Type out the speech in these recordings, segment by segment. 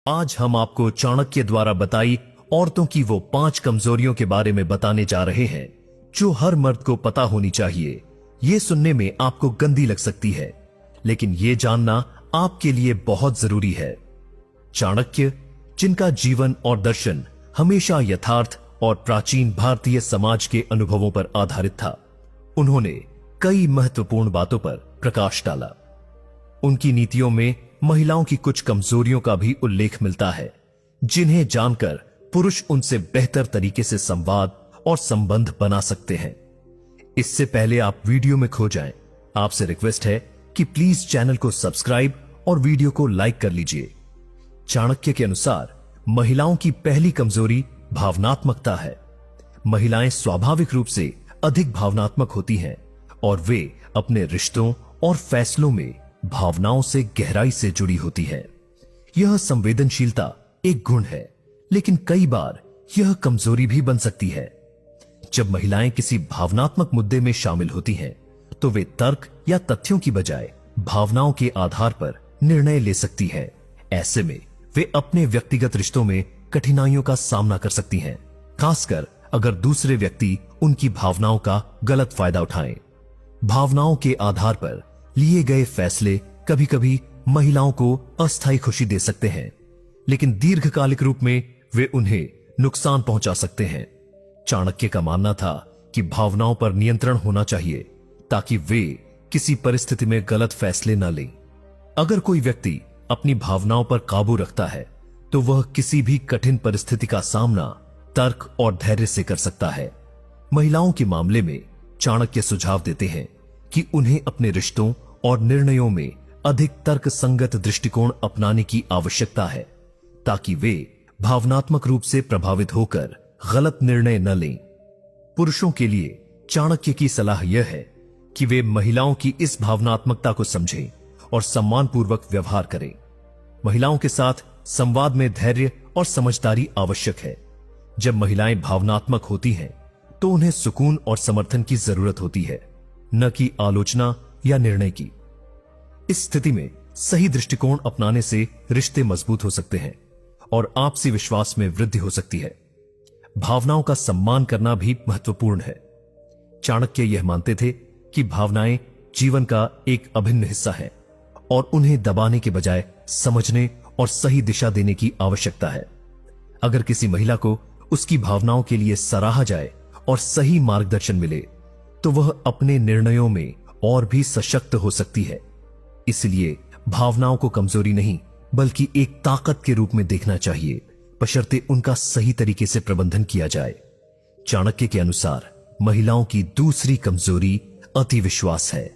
आज हम आपको चाणक्य द्वारा बताई औरतों की वो 5 कमजोरियों के बारे में बताने जा रहे हैं जो हर मर्द को पता होनी चाहिए। ये सुनने में आपको गंदी लग सकती है, लेकिन ये जानना आपके लिए बहुत जरूरी है। चाणक्य, जिनका जीवन और दर्शन हमेशा यथार्थ और प्राचीन भारतीय समाज के अनुभवों पर आधारित था, उन्होंने कई महत्वपूर्ण बातों पर प्रकाश डाला। उनकी नीतियों में महिलाओं की कुछ कमजोरियों का भी उल्लेख मिलता है, जिन्हें जानकर पुरुष उनसे बेहतर तरीके से संवाद और संबंध बना सकते हैं। इससे पहले आप वीडियो में खो जाएं, आपसे रिक्वेस्ट है कि प्लीज चैनल को सब्सक्राइब और वीडियो को लाइक कर लीजिए। चाणक्य के अनुसार महिलाओं की पहली कमजोरी भावनात्मकता है। महिलाएं स्वाभाविक रूप से अधिक भावनात्मक होती हैं और वे अपने रिश्तों और फैसलों में भावनाओं से गहराई से जुड़ी होती है। यह संवेदनशीलता एक गुण है, लेकिन कई बार यह कमजोरी भी बन सकती है। जब महिलाएं किसी भावनात्मक मुद्दे में शामिल होती हैं, तो वे तर्क या तथ्यों की बजाय भावनाओं के आधार पर निर्णय ले सकती हैं। ऐसे में वे अपने व्यक्तिगत रिश्तों में कठिनाइयों का सामना कर सकती हैं, खासकर अगर दूसरे व्यक्ति उनकी भावनाओं का गलत फायदा उठाएं। भावनाओं के आधार पर लिए गए फैसले कभी कभी महिलाओं को अस्थायी खुशी दे सकते हैं, लेकिन दीर्घकालिक रूप में वे उन्हें नुकसान पहुंचा सकते हैं। चाणक्य का मानना था कि भावनाओं पर नियंत्रण होना चाहिए ताकि वे किसी परिस्थिति में गलत फैसले न लें। अगर कोई व्यक्ति अपनी भावनाओं पर काबू रखता है, तो वह किसी भी कठिन परिस्थिति का सामना तर्क और धैर्य से कर सकता है। महिलाओं के मामले में चाणक्य सुझाव देते हैं कि उन्हें अपने रिश्तों और निर्णयों में अधिक तर्क संगत दृष्टिकोण अपनाने की आवश्यकता है, ताकि वे भावनात्मक रूप से प्रभावित होकर गलत निर्णय न लें। पुरुषों के लिए चाणक्य की सलाह यह है कि वे महिलाओं की इस भावनात्मकता को समझें और सम्मानपूर्वक व्यवहार करें। महिलाओं के साथ संवाद में धैर्य और समझदारी आवश्यक है। जब महिलाएं भावनात्मक होती हैं, तो उन्हें सुकून और समर्थन की जरूरत होती है, न कि आलोचना या निर्णय की। इस स्थिति में सही दृष्टिकोण अपनाने से रिश्ते मजबूत हो सकते हैं और आपसी विश्वास में वृद्धि हो सकती है। भावनाओं का सम्मान करना भी महत्वपूर्ण है। चाणक्य यह मानते थे कि भावनाएं जीवन का एक अभिन्न हिस्सा है और उन्हें दबाने के बजाय समझने और सही दिशा देने की आवश्यकता है। अगर किसी महिला को उसकी भावनाओं के लिए सराहा जाए और सही मार्गदर्शन मिले, तो वह अपने निर्णयों में और भी सशक्त हो सकती है। इसलिए भावनाओं को कमजोरी नहीं, बल्कि एक ताकत के रूप में देखना चाहिए, बशर्ते उनका सही तरीके से प्रबंधन किया जाए। चाणक्य के अनुसार महिलाओं की दूसरी कमजोरी अति विश्वास है।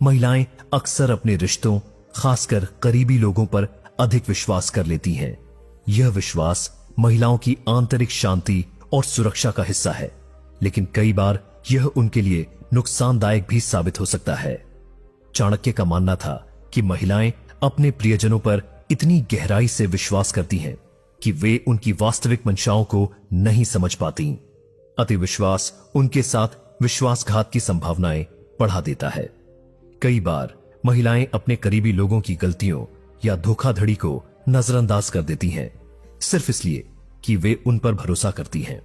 महिलाएं अक्सर अपने रिश्तों, खासकर करीबी लोगों पर अधिक विश्वास कर लेती हैं। यह विश्वास महिलाओं की आंतरिक शांति और सुरक्षा का हिस्सा है, लेकिन कई बार यह उनके लिए नुकसानदायक भी साबित हो सकता है। चाणक्य का मानना था कि महिलाएं अपने प्रियजनों पर इतनी गहराई से विश्वास करती हैं कि वे उनकी वास्तविक मंशाओं को नहीं समझ पाती। अति विश्वास उनके साथ विश्वासघात की संभावनाएं बढ़ा देता है। कई बार महिलाएं अपने करीबी लोगों की गलतियों या धोखाधड़ी को नजरअंदाज कर देती हैं, सिर्फ इसलिए कि वे उन पर भरोसा करती हैं।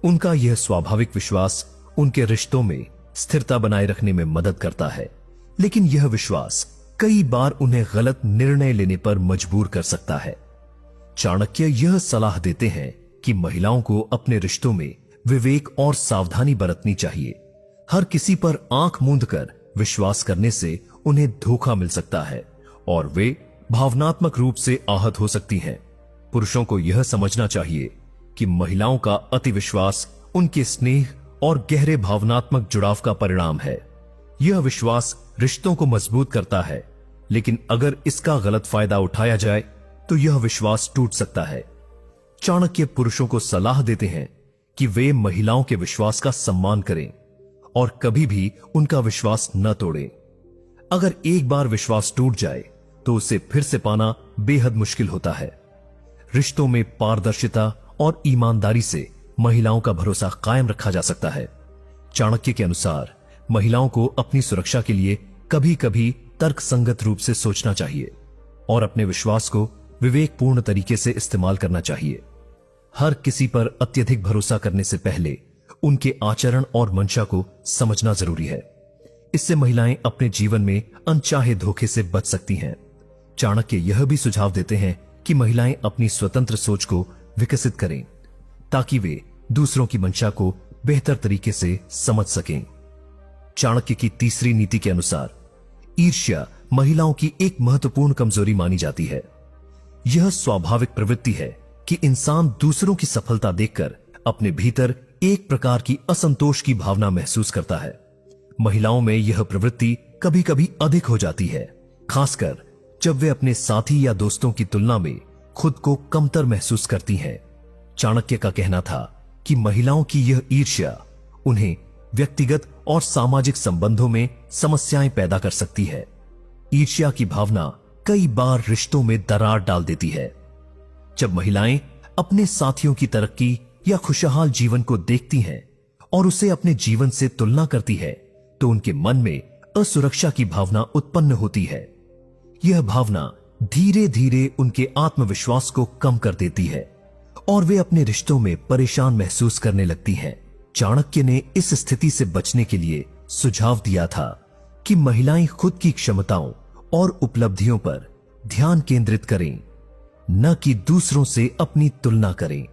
उनका यह स्वाभाविक विश्वास उनके रिश्तों में स्थिरता बनाए रखने में मदद करता है, लेकिन यह विश्वास कई बार उन्हें गलत निर्णय लेने पर मजबूर कर सकता है। चाणक्य यह सलाह देते हैं कि महिलाओं को अपने रिश्तों में विवेक और सावधानी बरतनी चाहिए। हर किसी पर आंख मूंदकर विश्वास करने से उन्हें धोखा मिल सकता है और वे भावनात्मक रूप से आहत हो सकती हैं। पुरुषों को यह समझना चाहिए कि महिलाओं का अति विश्वास उनके स्नेह और गहरे भावनात्मक जुड़ाव का परिणाम है। यह विश्वास रिश्तों को मजबूत करता है, लेकिन अगर इसका गलत फायदा उठाया जाए तो यह विश्वास टूट सकता है। चाणक्य पुरुषों को सलाह देते हैं कि वे महिलाओं के विश्वास का सम्मान करें और कभी भी उनका विश्वास न तोड़ें। अगर एक बार विश्वास टूट जाए तो उसे फिर से पाना बेहद मुश्किल होता है। रिश्तों में पारदर्शिता और ईमानदारी से महिलाओं का भरोसा कायम रखा जा सकता है। चाणक्य के अनुसार महिलाओं को अपनी सुरक्षा के लिए कभी कभी तर्कसंगत रूप से सोचना चाहिए और अपने विश्वास को विवेकपूर्ण तरीके से इस्तेमाल करना चाहिए। हर किसी पर अत्यधिक भरोसा करने से पहले उनके आचरण और मंशा को समझना जरूरी है। इससे महिलाएं अपने जीवन में अनचाहे धोखे से बच सकती हैं। चाणक्य यह भी सुझाव देते हैं कि महिलाएं अपनी स्वतंत्र सोच को विकसित करें ताकि वे दूसरों की मंशा को बेहतर तरीके से समझ सकें। चाणक्य की तीसरी नीति के अनुसार ईर्ष्या महिलाओं की एक महत्वपूर्ण कमजोरी मानी जाती है। यह स्वाभाविक प्रवृत्ति है कि इंसान दूसरों की सफलता देखकर अपने भीतर एक प्रकार की असंतोष की भावना महसूस करता है। महिलाओं में यह प्रवृत्ति कभी कभी अधिक हो जाती है, खासकर जब वे अपने साथी या दोस्तों की तुलना में खुद को कमतर महसूस करती हैं। चाणक्य का कहना था कि महिलाओं की यह ईर्ष्या उन्हें व्यक्तिगत और सामाजिक संबंधों में समस्याएं पैदा कर सकती है। ईर्ष्या की भावना कई बार रिश्तों में दरार डाल देती है। जब महिलाएं अपने साथियों की तरक्की या खुशहाल जीवन को देखती हैं और उसे अपने जीवन से तुलना करती है तो उनके मन में असुरक्षा की भावना उत्पन्न होती है। यह भावना धीरे धीरे उनके आत्मविश्वास को कम कर देती है और वे अपने रिश्तों में परेशान महसूस करने लगती हैं। चाणक्य ने इस स्थिति से बचने के लिए सुझाव दिया था कि महिलाएं खुद की क्षमताओं और उपलब्धियों पर ध्यान केंद्रित करें, न कि दूसरों से अपनी तुलना करें।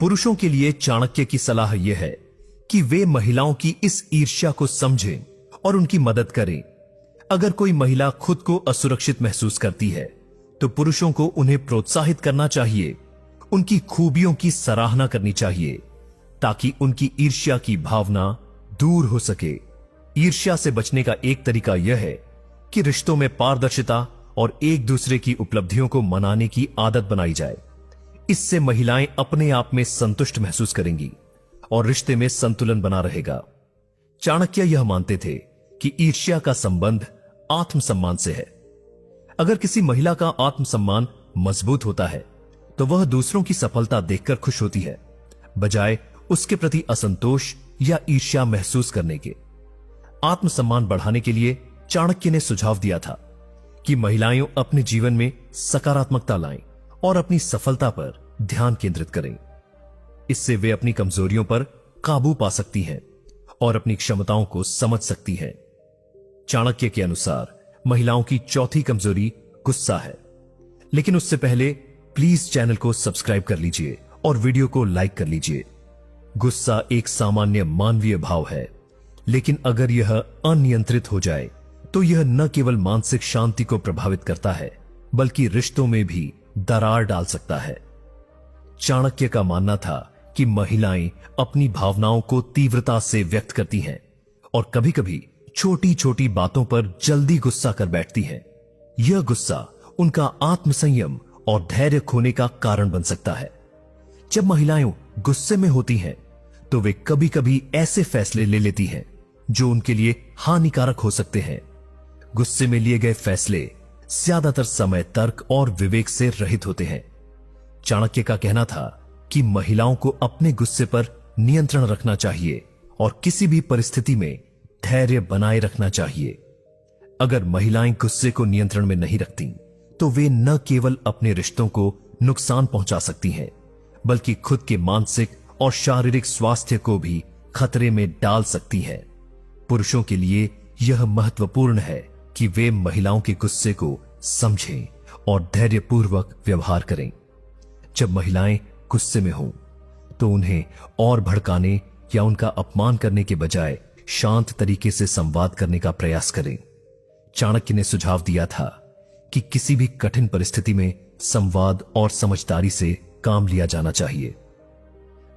पुरुषों के लिए चाणक्य की सलाह यह है कि वे महिलाओं की इस ईर्ष्या को समझें और उनकी मदद करें। अगर कोई महिला खुद को असुरक्षित महसूस करती है तो पुरुषों को उन्हें प्रोत्साहित करना चाहिए, उनकी खूबियों की सराहना करनी चाहिए ताकि उनकी ईर्ष्या की भावना दूर हो सके। ईर्ष्या से बचने का एक तरीका यह है कि रिश्तों में पारदर्शिता और एक दूसरे की उपलब्धियों को मनाने की आदत बनाई जाए। इससे महिलाएं अपने आप में संतुष्ट महसूस करेंगी और रिश्ते में संतुलन बना रहेगा। चाणक्य यह मानते थे कि ईर्ष्या का संबंध आत्मसम्मान से है। अगर किसी महिला का आत्मसम्मान मजबूत होता है तो वह दूसरों की सफलता देखकर खुश होती है, बजाय उसके प्रति असंतोष या ईर्ष्या महसूस करने के। आत्मसम्मान बढ़ाने के लिए चाणक्य ने सुझाव दिया था कि महिलाएं अपने जीवन में सकारात्मकता लाएं और अपनी सफलता पर ध्यान केंद्रित करें। इससे वे अपनी कमजोरियों पर काबू पा सकती हैं और अपनी क्षमताओं को समझ सकती हैं। चाणक्य के अनुसार महिलाओं की चौथी कमजोरी गुस्सा है। लेकिन उससे पहले प्लीज चैनल को सब्सक्राइब कर लीजिए और वीडियो को लाइक कर लीजिए। गुस्सा एक सामान्य मानवीय भाव है, लेकिन अगर यह अनियंत्रित हो जाए तो यह न केवल मानसिक शांति को प्रभावित करता है बल्कि रिश्तों में भी दरार डाल सकता है। चाणक्य का मानना था कि महिलाएं अपनी भावनाओं को तीव्रता से व्यक्त करती हैं और कभी-कभी छोटी छोटी बातों पर जल्दी गुस्सा कर बैठती हैं। यह गुस्सा उनका आत्मसंयम और धैर्य खोने का कारण बन सकता है। जब महिलाएं गुस्से में होती हैं तो वे कभी-कभी ऐसे फैसले ले लेती हैं जो उनके लिए हानिकारक हो सकते हैं। गुस्से में लिए गए फैसले ज्यादातर समय तर्क और विवेक से रहित होते हैं। चाणक्य का कहना था कि महिलाओं को अपने गुस्से पर नियंत्रण रखना चाहिए और किसी भी परिस्थिति में धैर्य बनाए रखना चाहिए। अगर महिलाएं गुस्से को नियंत्रण में नहीं रखती तो वे न केवल अपने रिश्तों को नुकसान पहुंचा सकती हैं बल्कि खुद के मानसिक और शारीरिक स्वास्थ्य को भी खतरे में डाल सकती हैं। पुरुषों के लिए यह महत्वपूर्ण है कि वे महिलाओं के गुस्से को समझें और धैर्यपूर्वक व्यवहार करें। जब महिलाएं गुस्से में हों तो उन्हें और भड़काने या उनका अपमान करने के बजाय शांत तरीके से संवाद करने का प्रयास करें। चाणक्य ने सुझाव दिया था कि किसी भी कठिन परिस्थिति में संवाद और समझदारी से काम लिया जाना चाहिए।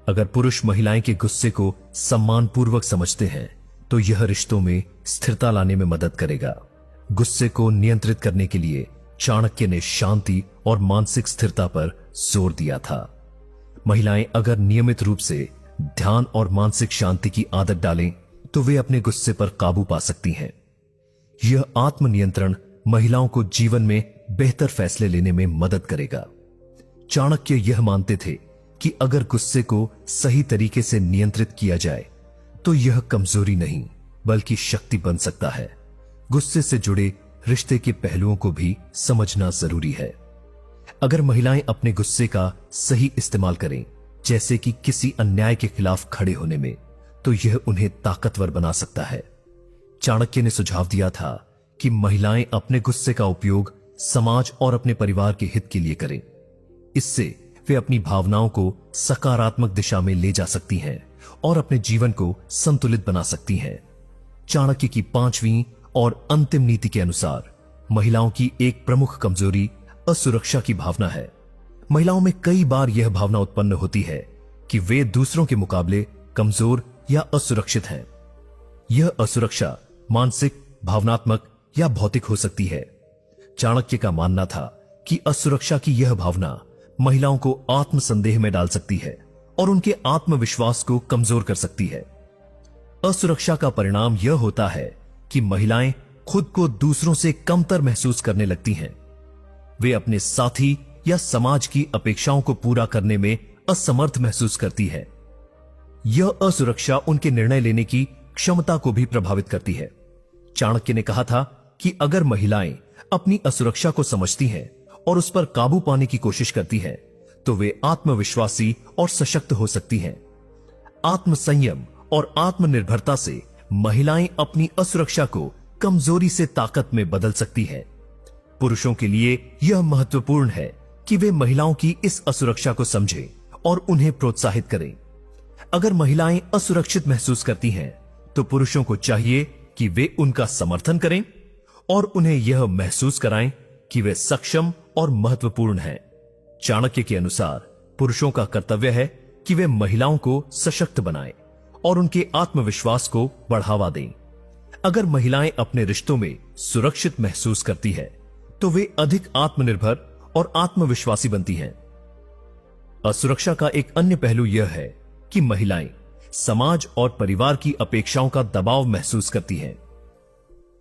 अगर पुरुष महिलाएं के गुस्से को सम्मानपूर्वक समझते हैं तो यह रिश्तों में स्थिरता लाने में मदद करेगा। गुस्से को नियंत्रित करने के लिए चाणक्य ने शांति और मानसिक स्थिरता पर जोर दिया था। महिलाएं अगर नियमित रूप से ध्यान और मानसिक शांति की आदत डालें तो वे अपने गुस्से पर काबू पा सकती हैं। यह आत्मनियंत्रण महिलाओं को जीवन में बेहतर फैसले लेने में मदद करेगा। चाणक्य यह मानते थे कि अगर गुस्से को सही तरीके से नियंत्रित किया जाए तो यह कमजोरी नहीं बल्कि शक्ति बन सकता है। गुस्से से जुड़े रिश्ते के पहलुओं को भी समझना जरूरी है। अगर महिलाएं अपने गुस्से का सही इस्तेमाल करें, जैसे कि किसी अन्याय के खिलाफ खड़े होने में, तो यह उन्हें ताकतवर बना सकता है। चाणक्य ने सुझाव दिया था कि महिलाएं अपने गुस्से का उपयोग समाज और अपने परिवार के हित के लिए करें। इससे वे अपनी भावनाओं को सकारात्मक दिशा में ले जा सकती हैं और अपने जीवन को संतुलित बना सकती हैं। चाणक्य की 5वीं और अंतिम नीति के अनुसार महिलाओं की एक प्रमुख कमजोरी असुरक्षा की भावना है। महिलाओं में कई बार यह भावना उत्पन्न होती है कि वे दूसरों के मुकाबले कमजोर या असुरक्षित हैं। यह असुरक्षा मानसिक, भावनात्मक या भौतिक हो सकती है। चाणक्य का मानना था कि असुरक्षा की यह भावना महिलाओं को आत्मसंदेह में डाल सकती है और उनके आत्मविश्वास को कमजोर कर सकती है। असुरक्षा का परिणाम यह होता है कि महिलाएं खुद को दूसरों से कमतर महसूस करने लगती हैं। वे अपने साथी या समाज की अपेक्षाओं को पूरा करने में असमर्थ महसूस करती है। यह असुरक्षा उनके निर्णय लेने की क्षमता को भी प्रभावित करती है। चाणक्य ने कहा था कि अगर महिलाएं अपनी असुरक्षा को समझती हैं और उस पर काबू पाने की कोशिश करती हैं, तो वे आत्मविश्वासी और सशक्त हो सकती हैं। आत्मसंयम और आत्मनिर्भरता से महिलाएं अपनी असुरक्षा को कमजोरी से ताकत में बदल सकती हैं। पुरुषों के लिए यह महत्वपूर्ण है कि वे महिलाओं की इस असुरक्षा को समझें और उन्हें प्रोत्साहित करें। अगर महिलाएं असुरक्षित महसूस करती हैं, तो पुरुषों को चाहिए कि वे उनका समर्थन करें और उन्हें यह महसूस कराएं कि वे सक्षम और महत्वपूर्ण हैं। चाणक्य के अनुसार पुरुषों का कर्तव्य है कि वे महिलाओं को सशक्त बनाएं और उनके आत्मविश्वास को बढ़ावा दें। अगर महिलाएं अपने रिश्तों में सुरक्षित महसूस करती है, तो वे अधिक आत्मनिर्भर और आत्मविश्वासी बनती हैं। असुरक्षा का एक अन्य पहलू यह है कि महिलाएं समाज और परिवार की अपेक्षाओं का दबाव महसूस करती हैं।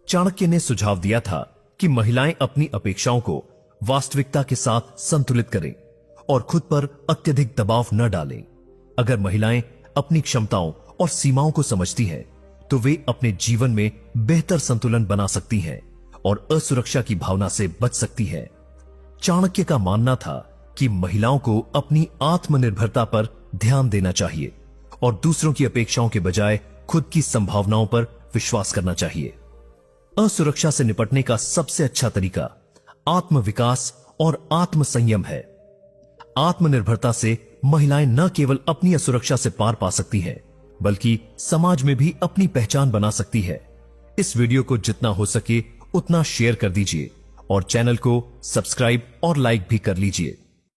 चाणक्य ने सुझाव दिया था कि महिलाएं अपनी अपेक्षाओं को वास्तविकता के साथ संतुलित करें और खुद पर अत्यधिक दबाव न डालें। अगर महिलाएं अपनी क्षमताओं और सीमाओं को समझती हैं, तो वे अपने जीवन में बेहतर संतुलन बना सकती हैं और असुरक्षा की भावना से बच सकती हैं। चाणक्य का मानना था कि महिलाओं को अपनी आत्मनिर्भरता पर ध्यान देना चाहिए और दूसरों की अपेक्षाओं के बजाय खुद की संभावनाओं पर विश्वास करना चाहिए। असुरक्षा से निपटने का सबसे अच्छा तरीका आत्मविकास और आत्मसंयम है। आत्मनिर्भरता से महिलाएं न केवल अपनी असुरक्षा से पार पा सकती हैं, बल्कि समाज में भी अपनी पहचान बना सकती है। इस वीडियो को जितना हो सके उतना शेयर कर दीजिए और चैनल को सब्सक्राइब और लाइक भी कर लीजिए।